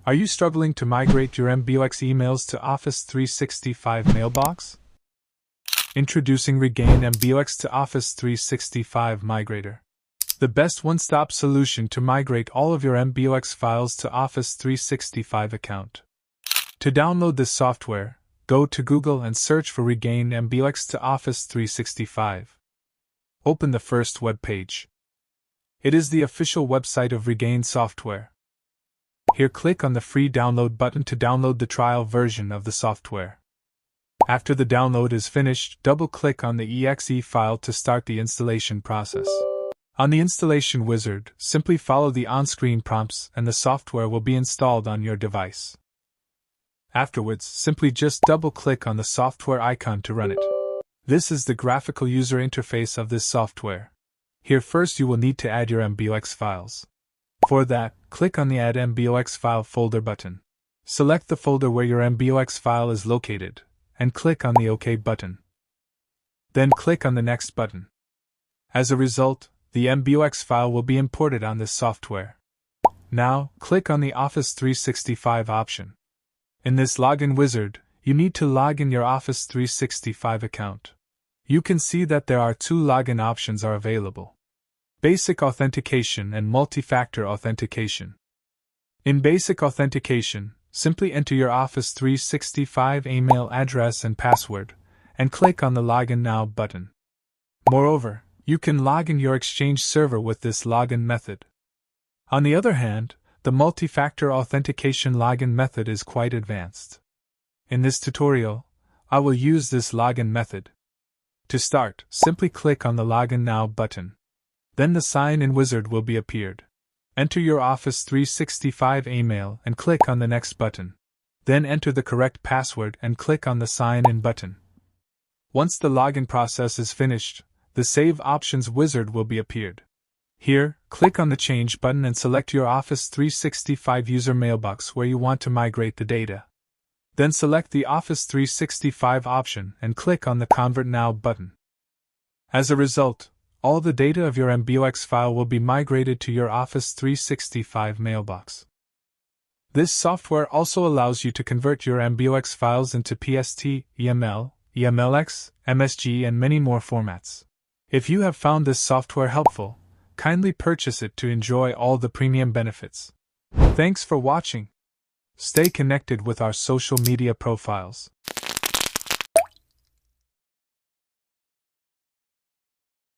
Are you struggling to migrate your MBOX emails to Office 365 mailbox? Introducing Regain MBOX to Office 365 Migrator. The best one-stop solution to migrate all of your MBOX files to Office 365 account. To download this software, go to Google and search for Regain MBOX to Office 365. Open the first web page. It is the official website of Regain software. Here click on the free download button to download the trial version of the software. After the download is finished, double-click on the exe file to start the installation process. On the installation wizard, simply follow the on-screen prompts and the software will be installed on your device. Afterwards, simply just double-click on the software icon to run it. This is the graphical user interface of this software. Here first you will need to add your MBOX files. For that, click on the Add MBOX File Folder button. Select the folder where your MBOX file is located, and click on the OK button. Then click on the Next button. As a result, the MBOX file will be imported on this software. Now, click on the Office 365 option. In this login wizard, you need to log in your Office 365 account. You can see that there are two login options are available: Basic Authentication and Multi-Factor Authentication. In Basic Authentication, simply enter your Office 365 email address and password, and click on the Login Now button. Moreover, you can log in your Exchange server with this login method. On the other hand, the multi-factor authentication login method is quite advanced. In this tutorial, I will use this login method. To start, simply click on the Login Now button. Then the sign-in wizard will be appeared. Enter your Office 365 email and click on the Next button. Then enter the correct password and click on the Sign In button. Once the login process is finished, the Save Options wizard will be appeared. Here, click on the Change button and select your Office 365 user mailbox where you want to migrate the data. Then select the Office 365 option and click on the Convert Now button. As a result, all the data of your MBOX file will be migrated to your Office 365 mailbox. This software also allows you to convert your MBOX files into PST, EML, EMLX, MSG, and many more formats. If you have found this software helpful, kindly purchase it to enjoy all the premium benefits. Thanks for watching. Stay connected with our social media profiles.